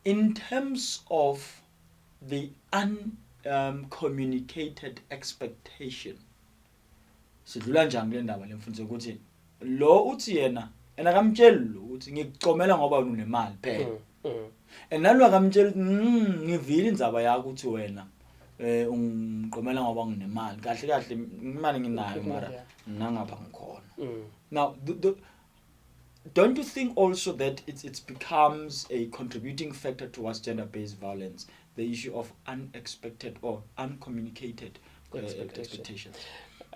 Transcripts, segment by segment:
in terms of the uncommunicated expectation, sidlula njani le ndaba lemfundisi ukuthi lo uthi yena akamtsheli lo uthi ngikucomela ngoba unemali phela. And nalo akamtsheli ngivile indzaba yakho uthi wena ungiqomela ngoba nginemali. Kahle kahle imali nginayo mara nangapha ngikhona. Now don't you think also that it becomes a contributing factor towards gender-based violence, the issue of unexpected or uncommunicated expectations?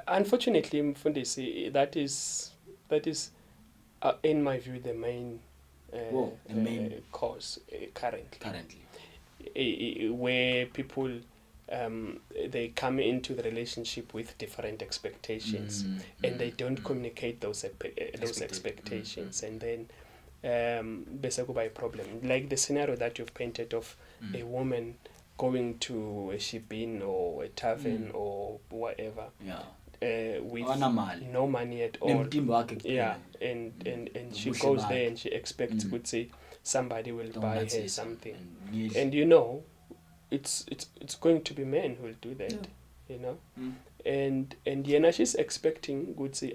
Unfortunately, Mfundisi, that is in my view the main cause currently, where people they come into the relationship with different expectations, and they don't communicate those expectations, and then basically by a problem, like the scenario that you've painted of a woman going to a ship-in or a tavern or whatever, with no money at all, and she goes there and she expects, would say, somebody will buy her something, and it's going to be men who will do that, and yena she's expecting ukuthi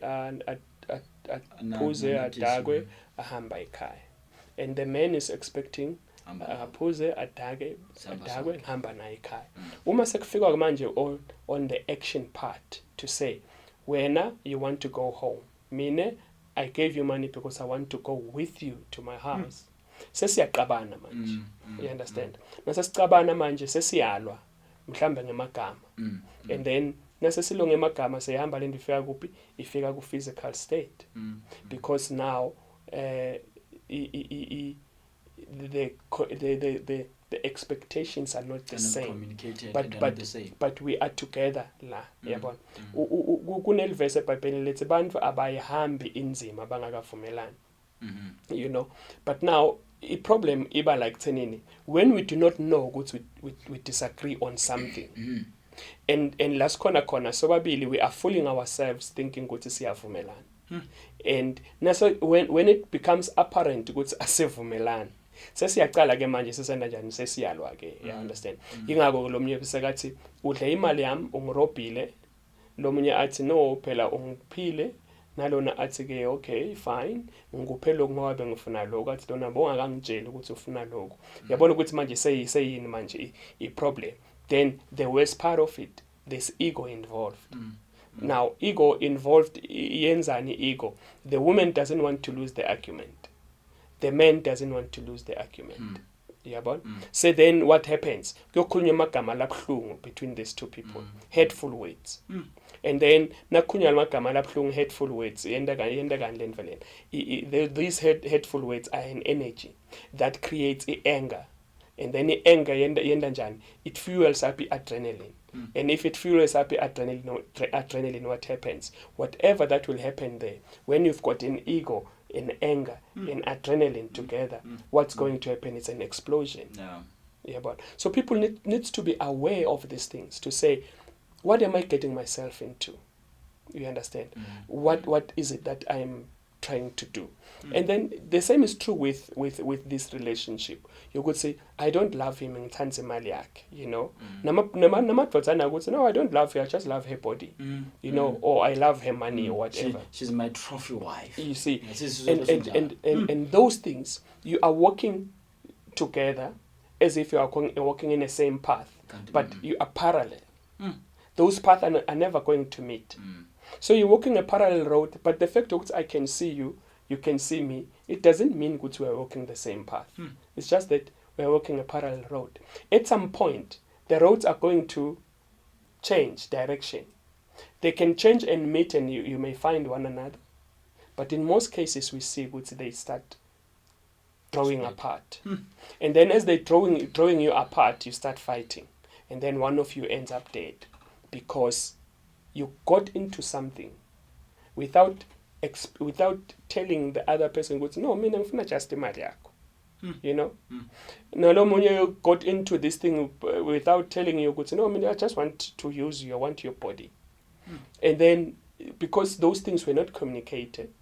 aphuze adakwe ahamba ekhaya, and the man is expecting aphuze adakwe ngihamba naye ekhaya. Uma sekufika manje on the action part to say wena you want to go home, mine I gave you money because I want to go with you to my house. Sesiyaqabana manje, you understand? Nasesicabana manje sesiyalwa mhlambe ngemagama, and then nasesilonge emagama seyihamba lento ifika kuphi, ifika ku physical state, because now the expectations are not the same, but we are together la, yabona. Kunelivese eBhayibhelini lethi bantu abayihambi inzima bangakavumelani, but now the problem iba like thenini, when we do not know ukuthi we disagree on something, and las khona sobabili we are fooling ourselves thinking ukuthi siyavumelana, and naso when it becomes apparent ukuthi asivumelani, sesiyaqala ke manje sesenda njani sesiyalwa ke, you understand? Ingakho lo munye bisekathi udle imali yami ungirobhile, lo munye athi no phela ungiphile, nalona athi ke okay fine ngikuphe lokho ngoba bengifuna lokho, athi lona bongakangitsheli ukuthi ufuna lokho. Yabona ukuthi manje seyini manje I problem. Then the worst part of it, there's ego involved. Now ego involved, yenzani ego? The woman doesn't want to lose the argument, the man doesn't want to lose the argument. Yabona? So then what happens? Kuyokhulunywa amagama labhlungu between these two people, hateful words. And then nakunywa amagama labhlungu, hateful words, yenda kanjani lento lena. These hateful words are an energy that creates anger, and then the anger yenda njani, it fuels up adrenaline. And if it fuels up adrenaline, what happens? Whatever that will happen there, when you've got an ego, an anger, an adrenaline together, what's going to happen is an explosion. Yeah, but so people needs to be aware of these things, to say, what am I getting myself into? You understand? What is it that I'm trying to do? And then the same is true with this relationship. You could say, I don't love him in mali yakhe, Namadvodzana would say, no, I don't love her, I just love her body, or I love her money or whatever. She's my trophy wife. You see, and those things, you are working together as if you are walking in the same path, but you are parallel. Those paths are never going to meet. So you're walking a parallel road, but the fact that I can see you, you can see me, it doesn't mean that we are walking the same path. It's just that we are walking a parallel road. At some point, the roads are going to change direction. They can change and meet, and you may find one another. But in most cases, we see that they start drawing apart. And then as they're drawing you apart, you start fighting. And then one of you ends up dead, because you got into something without telling the other person, no, mina ngifuna just imali yakho. Nalo munye got into this thing without telling you, no, mina I just want to use you, I want your body. And then because those things were not communicated,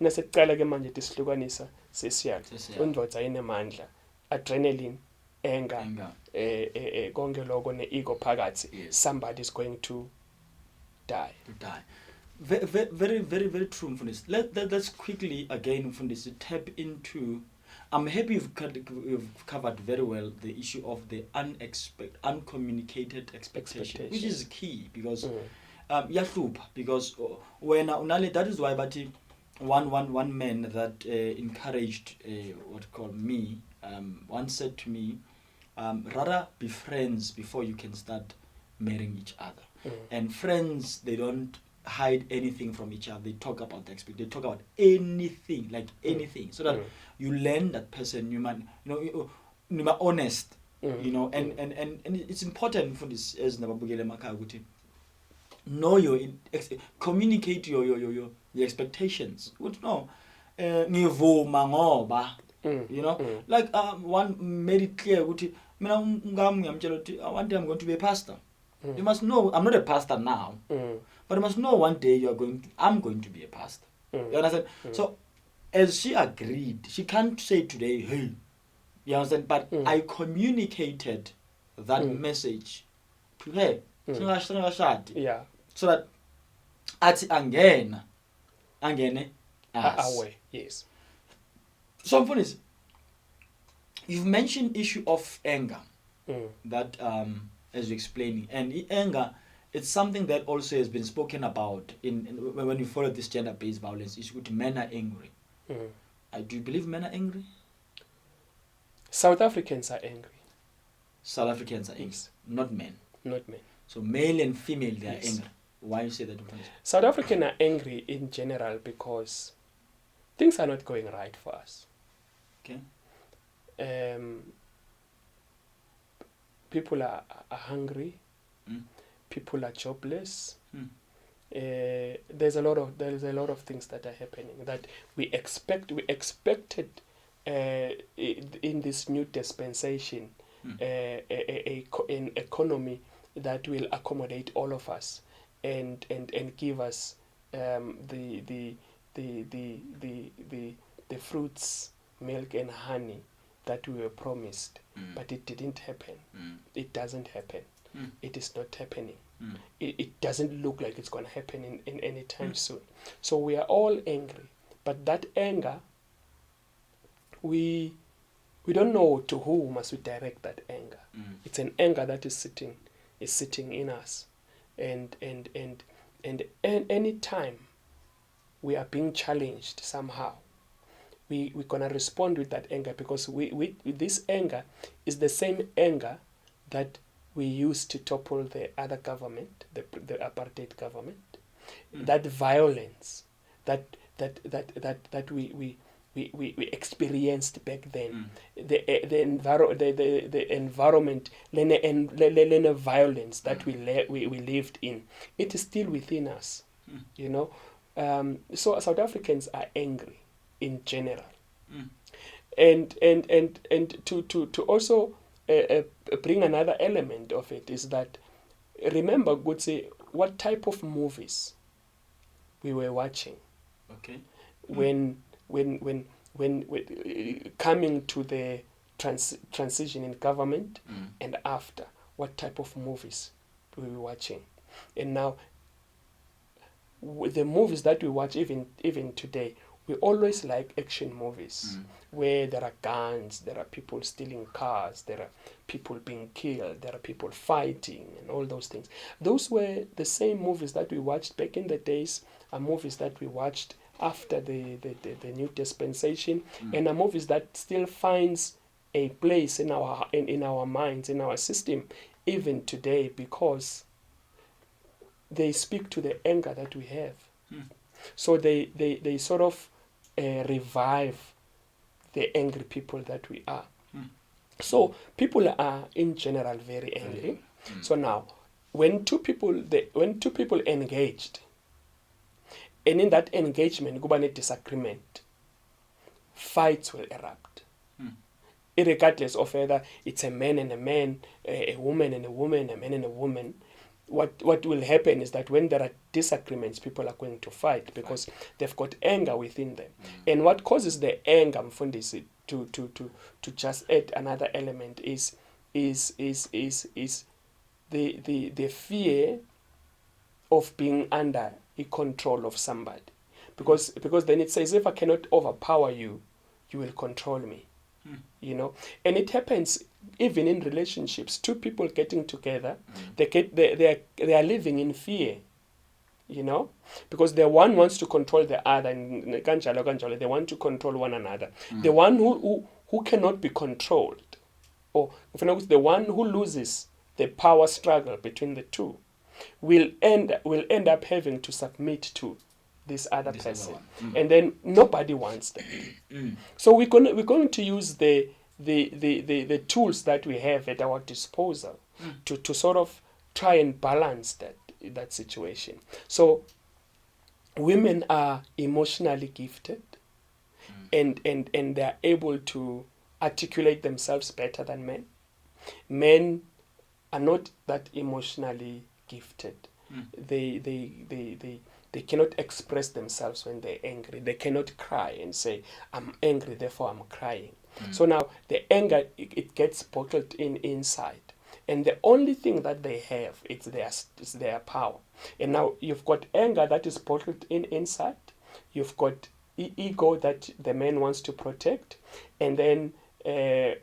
nasekuqala ke manje tisihlukanisa sesiyalo, undvodza inemandla, adrenaline anger konke lokho ne-ego phakathi, somebody is going to die. Very, very, very true, Mfundisi. Let's quickly again, Mfundisi, tap into. I'm happy you've covered very well the issue of the uncommunicated expectation, which is key because because when that is why, but one man that encouraged what called me once said to me, rather be friends before you can start marrying each other. And friends, they don't hide anything from each other. They talk about the experience. They talk about anything, like anything, so that you learn that person. You are honest, and it's important for this as nababukele makhaya. Know your communicate your expectations. No, ngivuma ngoba, like one made it clear. Mina ngiyamtshela ukuthi one day I'm going to be a pastor. You must know I'm not a pastor now, but you must know one day I'm going to be a pastor. You understand? So as she agreed, she can't say today, hey, you understand? But I communicated that message to her. Yeah. So that ati angene away. Yes. So Mfundisi, you've mentioned issue of anger. That as you're explaining, and anger, it's something that also has been spoken about in when you follow this gender-based violence issue. Men are angry. Do you believe men are angry? South Africans are angry. South Africans are angry, yes. Not men. Not men. So male and female, they are angry. Why you say that? South Africans are angry in general because things are not going right for us. Okay. People are hungry. People are jobless. There's a lot of things that are happening that we expected in this new dispensation, an economy that will accommodate all of us and give us the fruits, milk and honey that we were promised, but it didn't happen. It doesn't happen. It is not happening. It doesn't look like it's going to happen in any time soon. So we are all angry, but that anger, we don't know to who must we direct that anger. It's an anger that is sitting in us, and any time we are being challenged somehow, we're gonna respond with that anger, because we this anger is the same anger that we used to topple the other government, the apartheid government. That violence that we experienced back then, the environment, the violence that we lived in, it is still within us, So South Africans are angry in general, and to also bring another element of it is that, remember, Gutsi, what type of movies we were watching. Okay. When coming to the transition in government and after, what type of movies we were watching. And now, with the movies that we watch even today, we always like action movies where there are guns, there are people stealing cars, there are people being killed, there are people fighting and all those things. Those were the same movies that we watched back in the days, are movies that we watched after the new dispensation, and are movies that still finds a place in our minds, in our system, even today, because they speak to the anger that we have. So they sort of revive the angry people that we are. So people are in general very angry. So now, when two people engaged, and in that engagement, go a disagreement, fights will erupt. Irregardless of whether it's a man and a man, a woman and a woman, a man and a woman. What will happen is that when there are disagreements, people are going to fight because they've got anger within them. And what causes the anger, Mfundisi, to just add another element is the fear of being under the control of somebody, because then it says, if I cannot overpower you, you will control me. You know, and it happens even in relationships. Two people getting together, they are living in fear. You know, because the one wants to control the other, and they want to control one another. The one who cannot be controlled, or the one who loses the power struggle between the two, will end up having to submit to this other person, and then nobody wants that. So we're going to use the tools that we have at our disposal to sort of try and balance that situation. So women are emotionally gifted, and they are able to articulate themselves better than men. Men are not that emotionally gifted. They cannot express themselves when they're angry. They cannot cry and say, I'm angry, therefore I'm crying. So now the anger, it gets bottled inside. And the only thing that they have is their power. And now you've got anger that is bottled inside. You've got ego that the man wants to protect. And then there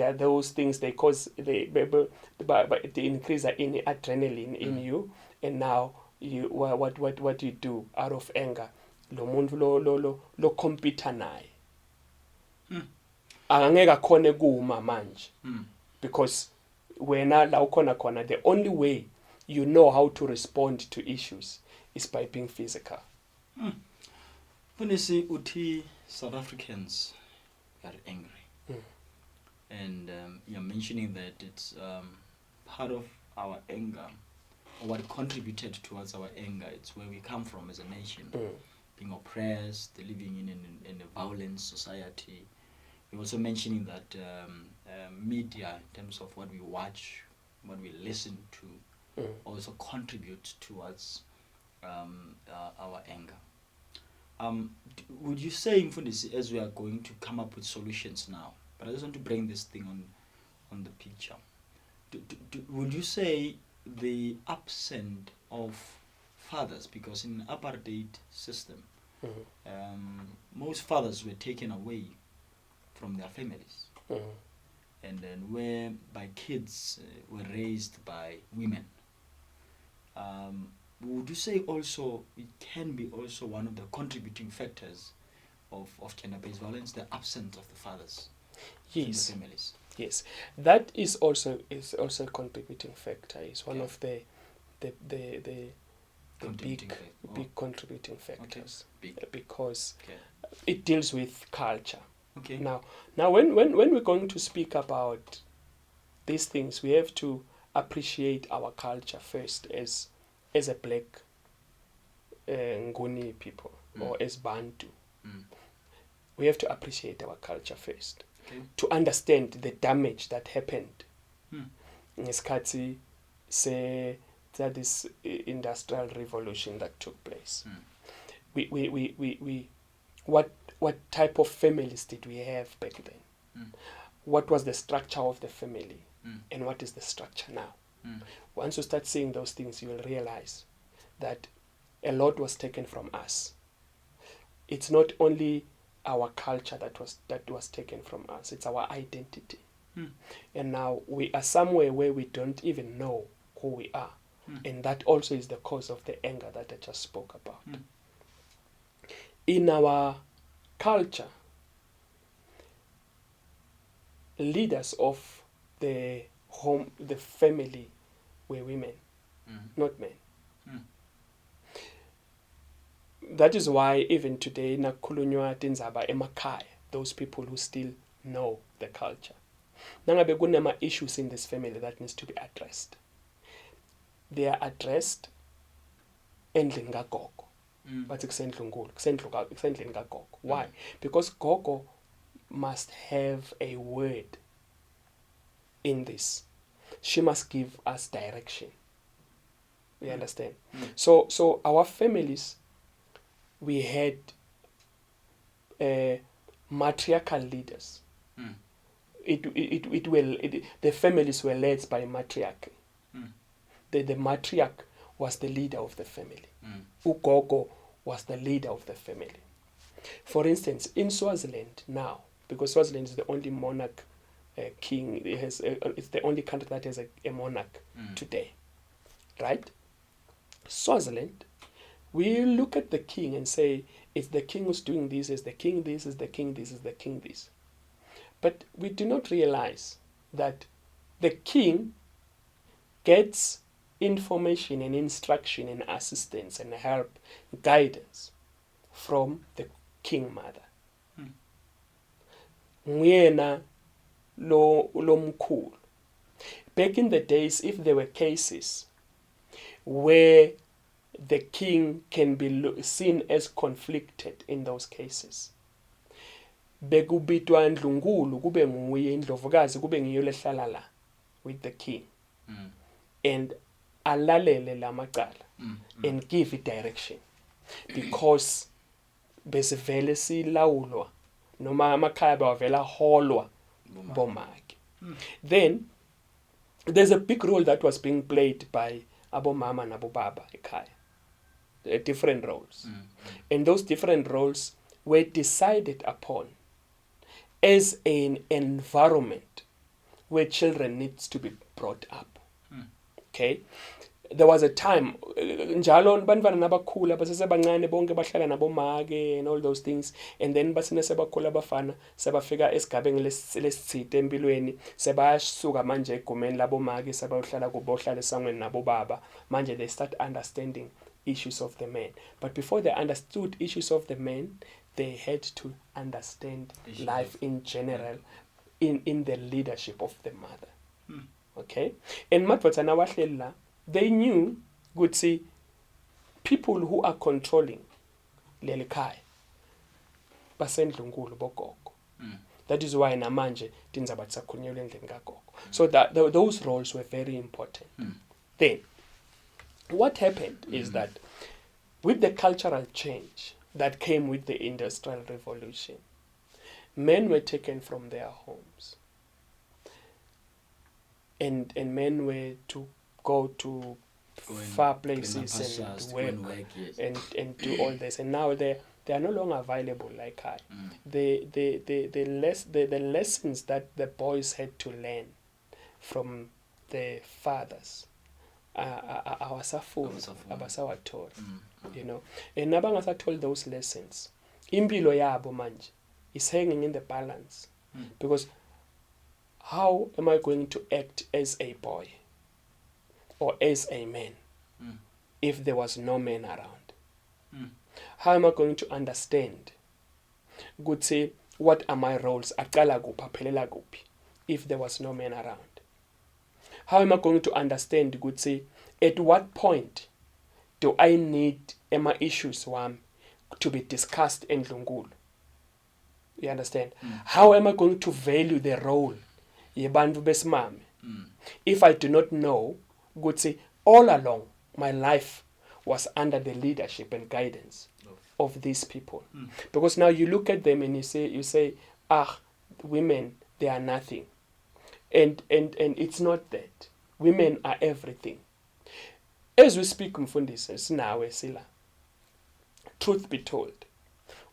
are those things they cause, they increase in adrenaline in you. And now what you do out of anger, lo muntu lo compete naye angeke akhone kuma manje, because wena la ukhona khona, the only way you know how to respond to issues is by being physical. Funisi uthi South Africans are angry, and you're mentioning that it's part of our anger, or what contributed towards our anger. It's where we come from as a nation, being oppressed, living in a violent society. You're also mentioning that media, in terms of what we watch, what we listen to, also contribute towards our anger. Would you say, Mfundisi, as we are going to come up with solutions now, but I just want to bring this thing on the picture, would you say the absence of fathers, because in the apartheid system, most fathers were taken away from their families, and then whereby kids were raised by women, would you say also it can be also one of the contributing factors of gender-based violence, the absence of the fathers in the families? Yes, that is also a contributing factor. It's one of the big contributing factors, because it deals with culture. Now when we're going to speak about these things, we have to appreciate our culture first as a black Nguni people, or as Bantu. We have to appreciate our culture first, to understand the damage that happened ngesikhathi that this industrial revolution that took place. What type of families did we have back then? What was the structure of the family? And what is the structure now? Once you start seeing those things, you will realize that a lot was taken from us. It's not only our culture that was taken from us, it's our identity. And now we are somewhere where we don't even know who we are. And that also is the cause of the anger that I just spoke about. In our culture, leaders of the home, the family, were women, not men. That is why even today, nakhulunywa tindzaba emakhaya, those people who still know the culture. Nangabe kunema issues in this family that needs to be addressed. They are addressed endlini kagogo. Bathi kusendlini kagogo. Why? Because gogo must have a word in this. She must give us direction. You understand? So our families, we had matriarchal leaders. The families were led by matriarchy. The matriarch was the leader of the family. Ugogo was the leader of the family. For instance, in Swaziland now, because Swaziland is the only monarch king, it's the only country that has a monarch today, right? Swaziland, we look at the king and say, it's the king who's doing this, is the king this, is the king this, is the king this. But we do not realize that the king gets information and instruction and assistance and help, guidance from the king mother. Nguyena lo mkhulu. Back in the days, if there were cases where the king can be seen as conflicted in those cases, bekubitwa ndlunkulu kube nguye indlovukazi kube ngiyo lehlala la with the king and alalele la macala and give it direction, because besivele silawulwa noma amakhaya bawavela holwa bomake. Then there's a big role that was being played by abomama and abobaba ekhaya, different roles, and those different roles were decided upon as an environment where children needs to be brought up. Okay, there was a time njalo bantwana nabakhula basesebancane bonke bahlala nabomake and all those things, and then basina sebakhula abafana sebafika esigabeni lesitsite empilweni sebasuka manje egumeni labomake sebayohlala kubo hlala esangweni nabobaba. Manje they start understanding issues of the men, but before they understood issues of the men, they had to understand life in general in the leadership of the mother. Okay, and madvodzana wahleli, they knew, good see, people who are controlling leli khaya basendlunkulu bogogo. That is why namanje tindzaba tisakhulunyelwa endlini kagogo. So that those roles were very important. Then what happened is that with the cultural change that came with the Industrial Revolution, men were taken from their homes, and men were to go to far places and work and do all this, and now they are no longer available like I. The lessons that the boys had to learn from the fathers abasawathola, you know, and nabangasathola those lessons, impilo yabo manje is hanging in the balance, because how am I going to act as a boy or as a man if there was no man around? How am I going to understand, good say, what are my roles aqala kuphi aphelela kuphi if there was no man around? How am I going to understand, good say, at what point do I need my issues to be discussed in Ndlunkulu? You understand? How am I going to value the role yebantu besimame if I do not know, good say, all along my life was under the leadership and guidance of these people? Because now you look at them and you say, women, they are nothing. And it's not that. Women are everything. As we speak, mfundisi, sinawe sila. Truth be told,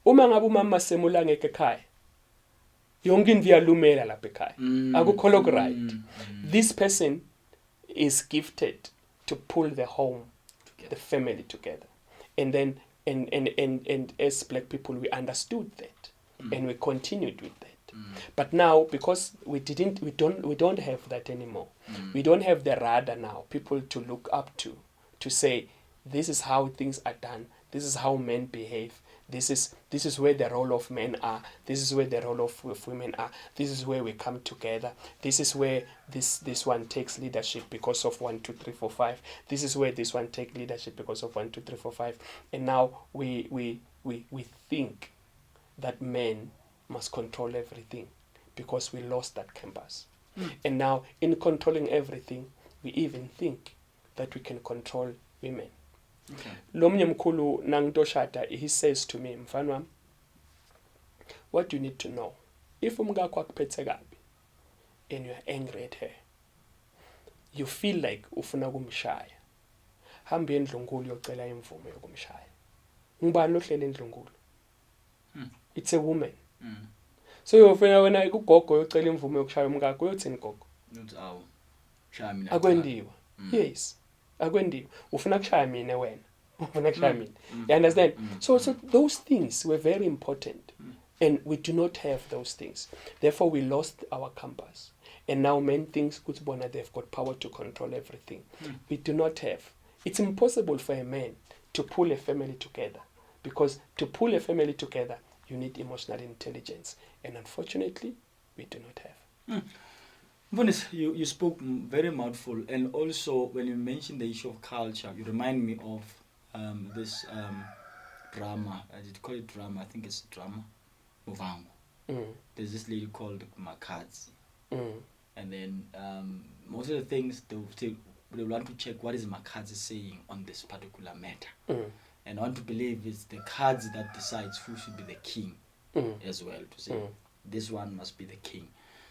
uma ngabe umama semula ngeke ekhaya, yonke into iyalumela lapha ekhaya. Akukho lokho right. This person is gifted to pull the home, the family together. And then and as black people, we understood that, and we continued with that. But now, because we don't have that anymore. We don't have the radar now, people to look up to say, this is how things are done. This is how men behave. This is where the role of men are. This is where the role of women are. This is where we come together. This is where this one takes leadership because of 1, 2, 3, 4, 5. This is where this one takes leadership because of 1, 2, 3, 4, 5. And now we think that men must control everything because we lost that campus. And now in controlling everything, we even think that we can control women. Lo mnye mkhulu nangitoshada, he says to me, mfana wami, what you need to know, if umkakho akuphethe kabi and you are angry at her, you feel like ufuna kumshaya, hamba endlunkulu uyocela imvume yokumshaya. Ngubani lohlele endlunkulu? It's a woman. So uyofuna wena ugogo uyocela imvume yokushaya umkakho, uyothini gogo? Uthi awu shaya mina. Akwendiwa. Yes. Akwendiwa. Ufuna kushaya mina wena. Ufuna kushaya mina. You understand? So those things were very important. And we do not have those things. Therefore we lost our compass. And now men think bona they've got power to control everything. We do not have. It's impossible for a man to pull a family together, because to pull a family together, you need emotional intelligence. And unfortunately, we do not have. Mfundisi, you spoke very mouthful, and also when you mentioned the issue of culture, you remind me of this drama. I did call it drama. I think it's drama. Muvhango. There's this lady called Makadzi. And then most of the things they want to check what is Makadzi saying on this particular matter. And I want to believe it's the cards that decides who should be the king as well, to say this one must be the king.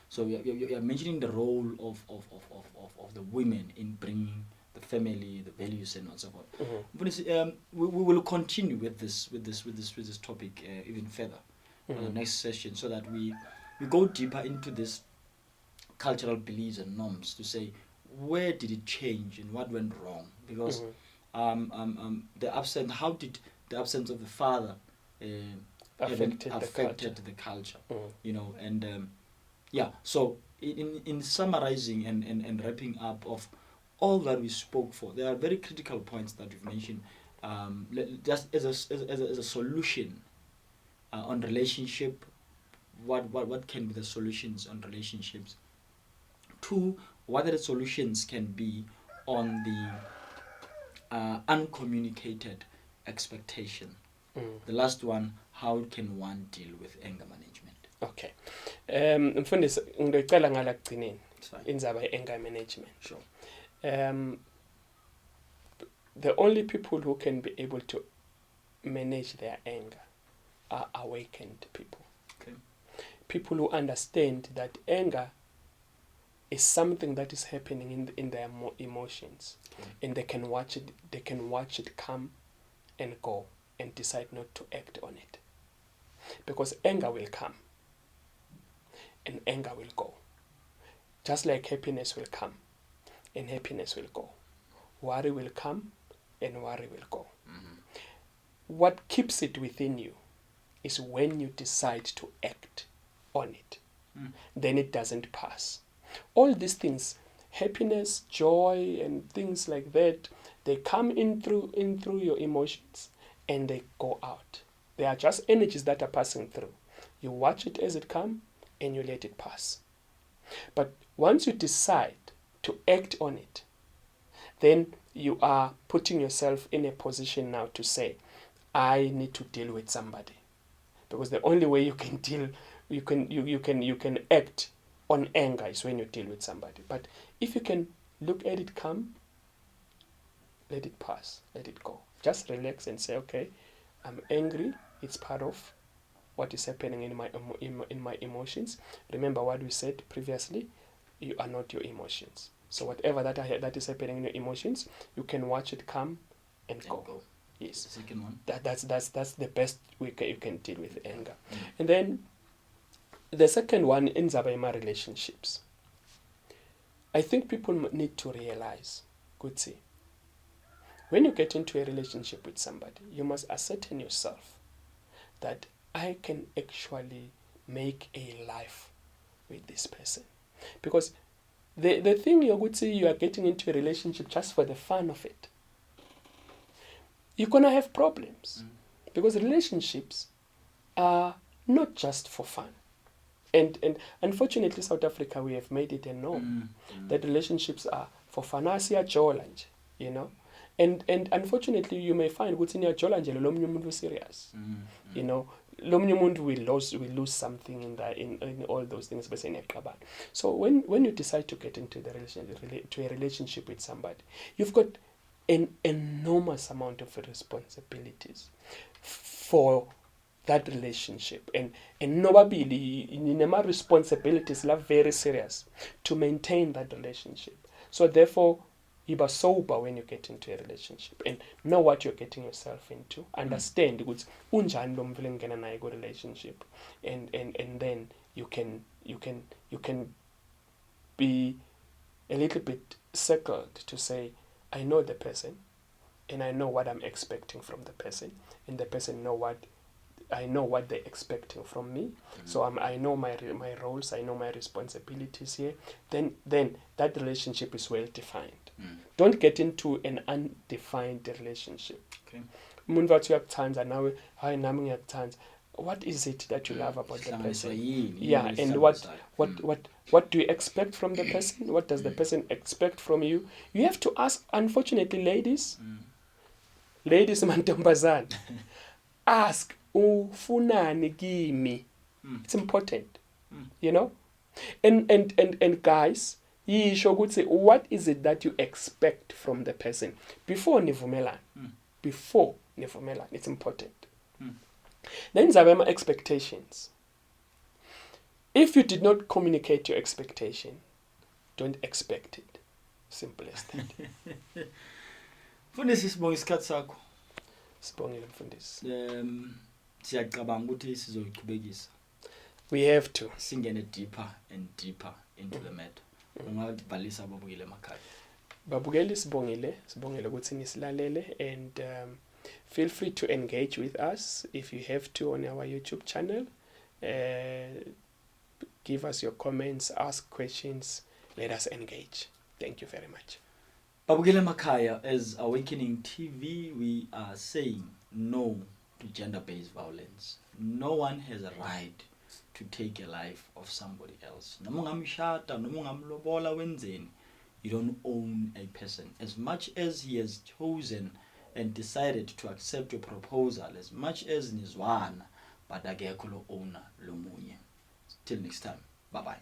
So you're mentioning the role of the women in bringing the family, the values, and so forth. We will continue with this topic even further in the next session, so that we go deeper into this cultural beliefs and norms, to say where did it change and what went wrong, because how did the absence of the father affected the culture, you know, and so in summarizing and wrapping up of all that we spoke for, there are very critical points that we've mentioned, just as a solution on relationship. What can be the solutions on relationships? 2, what the solutions can be on the uncommunicated expectation. The last one, how can one deal with anger management? Okay. Mfundisi, ngicela ngala kugcineni indzaba ye-anger management. Sure. The only people who can be able to manage their anger are awakened people. Okay. People who understand that anger is something that is happening in their emotions, and they can watch it come and go and decide not to act on it, because anger will come and anger will go, just like happiness will come and happiness will go, worry will come and worry will go. What keeps it within you is when you decide to act on it. Then it doesn't pass. All these things, happiness, joy, and things like that, they come in through your emotions and they go out. They are just energies that are passing through. You watch it as it comes and you let it pass. But once you decide to act on it, then you are putting yourself in a position now to say, I need to deal with somebody. Because the only way you can deal, you can act on anger is when you deal with somebody. But if you can look at it come, let it pass, let it go. Just relax and say, okay, I'm angry. It's part of what is happening in my emotions. Remember what we said previously, you are not your emotions. So whatever that is happening in your emotions, you can watch it come and go. Yes. The second one. That's the best you can deal with anger. And then the second one ends up in my relationships. I think people need to realize, when you get into a relationship with somebody, you must ascertain yourself that I can actually make a life with this person. Because the thing you are getting into a relationship just for the fun of it, you're going to have problems. Because relationships are not just for fun. And unfortunately, South Africa, we have made it a norm that relationships are for fun. You know? And unfortunately, you may find what's in your jola serious. You know, will lose something in all those things. So when you decide to get into a relationship with somebody, you've got an enormous amount of responsibilities for that relationship, and nobabili inema responsibilities la very serious to maintain that relationship. So therefore, you are sober when you get into a relationship and know what you're getting yourself into. Understand ukuthi unjani lo mfana engena naye ku relationship, and then you can be a little bit circled to say, I know the person and I know what I'm expecting from the person, and the person I know what they're expecting from me. So I know my roles, I know my responsibilities here. Then that relationship is well defined. Don't get into an undefined relationship. Umuntu wathi uyakuthanda nawe hayi nami ngiyakuthanda. What is it that you love about the person? Yeah, and what do you expect from the person? What does the person expect from you? You have to ask. Unfortunately, ladies mantombazana, ask ufunani kimi. It's important, you know. And guys, yisho ukuthi what is it that you expect from the person before nivumelana? Before nivumelana, it's important. Then Zabema expectations. If you did not communicate your expectation, don't expect it. Simple as that. Mfundisi sibonga isikhathi sakho. Sibongile mfundisi. Siyacabanga ukuthi sizoyiqhubekisa. We have to singene deeper and deeper into the matter. Ungabhalisa ababukeli emakhaya. Babukeli sibongile ukuthi nisilalele, and feel free to engage with us if you have to on our YouTube channel. Give us your comments, ask questions, let us engage. Thank you very much. Babukeli emakhaya, as Awakening TV, we are saying no to gender-based violence. No one has a right to take a life of somebody else. You don't own a person. As much as he has chosen and decided to accept your proposal, as much as Nizwana, but agekulo owner lomunye. Till next time, bye bye.